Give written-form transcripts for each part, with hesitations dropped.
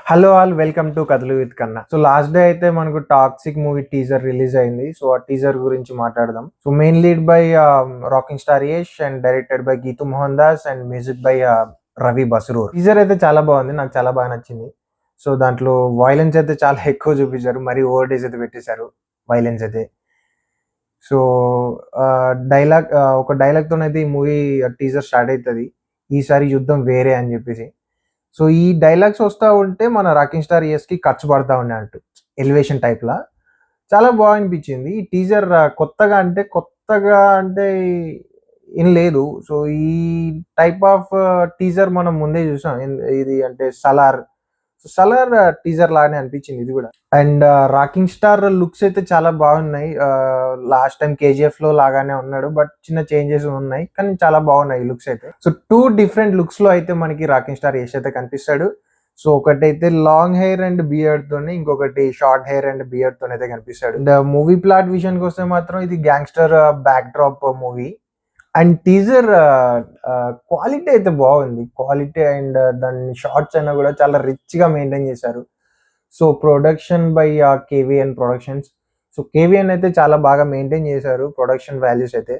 Hello all, welcome to కథలు with Kanna. So last day అయితే మనకు టాక్సిక్ మూవీ టీజర్ రిలీజ్ అయింది. సో ఆ టీజర్ గురించి మాట్లాడదాం. So main lead by rocking star Yash and directed by Geetu Mohandas and music by Ravi Basrur. Teaser అయితే చాలా బాగుంది, నాకు చాలా బాగా నచ్చింది. సో దాంట్లో వైలెన్స్ అయితే చాలా ఎక్కువ చూపించారు, మరి ఓవర్ డేస్ అయితే పెట్టేశారు వైలెన్స్ అయితే. సో ఒక డైలాగ్ తోనైతే ఈ మూవీ టీజర్ స్టార్ట్ అవుతుంది, ఈసారి యుద్ధం వేరే అని చెప్పేసి. సో ఈ డైలాగ్స్ వస్తా ఉంటే మన రాకింగ్ స్టార్ కి ఖర్చు పడతా ఉండే అంటూ ఎలివేషన్ టైప్ లా చాలా బాగా అనిపించింది. ఈ టీజర్ కొత్తగా అంటే ఏం లేదు. సో ఈ టైప్ ఆఫ్ టీజర్ మనం ముందే చూసాం. ఇది అంటే సలార్ టీజర్ లాగానే అనిపించింది ఇది కూడా. అండ్ రాకింగ్ స్టార్ లుక్స్ అయితే చాలా బాగున్నాయి. లాస్ట్ టైం కేజీఎఫ్ లో లాగానే ఉన్నాడు, బట్ చిన్న చేంజెస్ ఉన్నాయి, కానీ చాలా బాగున్నాయి లుక్స్ అయితే. సో 2 డిఫరెంట్ లుక్స్ లో అయితే మనకి రాకింగ్ స్టార్ యష్ అయితే కనిపిస్తాడు. సో ఒకటైతే లాంగ్ హెయిర్ అండ్ బియర్డ్ తోనే, ఇంకొకటి షార్ట్ హెయిర్ అండ్ బియర్డ్ తోనే అయితే కనిపిస్తాడు. అండ్ మూవీ ప్లాట్ విషయానికి వస్తే మాత్రం ఇది gangster back drop movie. And teaser quality అయితే బాగుంది. క్వాలిటీ అండ్ దాని షార్ట్స్ అయినా కూడా చాలా రిచ్ గా మెయింటైన్ చేశారు. So production by కేవీఎన్ productions. So కేవీఎన్ అయితే చాలా బాగా మెయింటైన్ చేశారు ప్రొడక్షన్ వాల్యూస్ అయితే.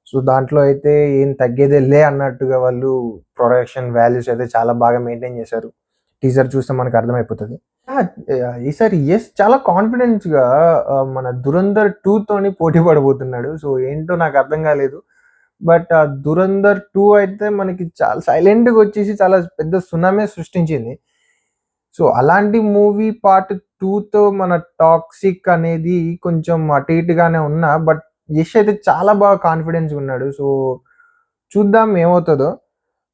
సో దాంట్లో అయితే ఏం తగ్గేదే లే అన్నట్టుగా వాళ్ళు ప్రొడక్షన్ వాల్యూస్ అయితే చాలా బాగా మెయింటైన్ చేశారు. టీజర్ చూస్తే మనకు అర్థమైపోతుంది. ఈసారి చాలా కాన్ఫిడెన్స్ గా మన దురంధర్ 2 తోని పోటీ పడబోతున్నాడు. సో ఏంటో నాకు అర్థం కాలేదు, బట్ ఆ దురంధర్ 2 అయితే మనకి చాలా సైలెంట్ గా వచ్చేసి చాలా పెద్ద సునామీ సృష్టించింది. సో అలాంటి మూవీ పార్ట్ 2తో మన టాక్సిక్ అనేది కొంచెం అటు ఇటుగానే ఉన్నా, బట్ యష్ అయితే చాలా బాగా కాన్ఫిడెన్స్ ఉన్నాడు. సో చూద్దాం ఏమవుతుందో.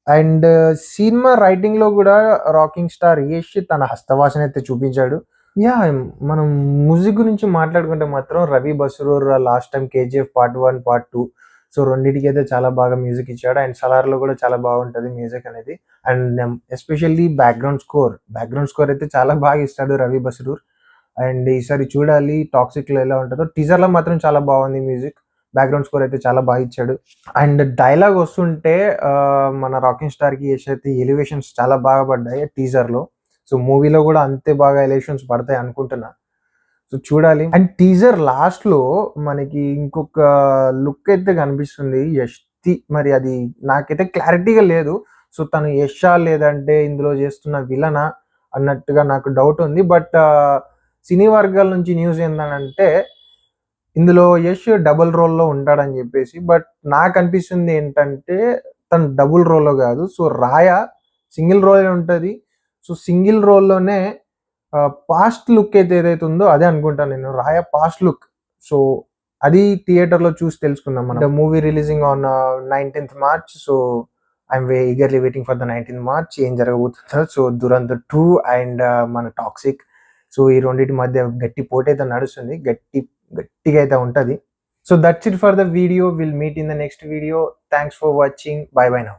అండ్ సినిమా రైటింగ్ లో కూడా రాకింగ్ స్టార్ యష్ తన హస్తవాసన అయితే చూపించాడు. యా, మనం మ్యూజిక్ గురించి మాట్లాడుకుంటే మాత్రం Ravi Basrur last time KGF part 1 part 2 so రెండింటికి అయితే చాలా బాగా మ్యూజిక్ ఇచ్చాడు. అండ్ సలార్ లో కూడా చాలా బాగుంటది మ్యూజిక్ అనేది. అండ్ ఎస్పెషల్లీ బ్యాక్గ్రౌండ్ స్కోర్ అయితే చాలా బాగా ఇస్తాడు రవి బస్రూర్. అండ్ ఈసారి చూడాలి టాక్సిక్ లో ఎలా ఉంటుందో. టీజర్ లో మాత్రం చాలా బాగుంది మ్యూజిక్, బ్యాక్గ్రౌండ్ స్కోర్ అయితే చాలా బాగా ఇచ్చాడు. అండ్ డైలాగ్ వస్తుంటే మన రాకింగ్ స్టార్ కి యష్ అయితే ఎలివేషన్స్ చాలా బాగా పడ్డాయి టీజర్ లో. సో మూవీలో కూడా అంతే బాగా ఎలివేషన్స్ పడతాయి అనుకుంటున్నా. సో చూడాలి. అండ్ టీజర్ లాస్ట్ లో మనకి ఇంకొక లుక్ అయితే కనిపిస్తుంది యష్ ది. మరి అది నాకైతే క్లారిటీగా లేదు. సో తను యషా లేదంటే ఇందులో చేస్తున్న విలనా అన్నట్టుగా నాకు డౌట్ ఉంది. బట్ సినీ వర్గాల నుంచి న్యూస్ ఏంటంటే ఇందులో యష్ డబుల్ రోల్లో ఉంటాడని చెప్పేసి. బట్ నాకు అనిపిస్తుంది ఏంటంటే తను డబుల్ రోల్లో కాదు. సో రాయా సింగిల్ రోల్ ఉంటుంది. సో సింగిల్ రోల్లోనే పాస్ట్ లుక్ ఏదైతే ఉందో అదే అనుకుంటాను నేను, రాయా పాస్ట్ లుక్. సో అది థియేటర్ లో చూసి తెలుసుకుందాం మనం. Movie releasing on 19th March. So I'm eagerly waiting for the 19th March ఏం జరగబోతుందో. సో దురంధర్ 2 అండ్ మన టాక్సిక్. సో ఈ రెండింటి మధ్య గట్టి పోటీ అయితే నడుస్తుంది, గట్టిగా అయితే ఉంటది. So that's it for the video. Will meet in the next video. Thanks for watching. By by now.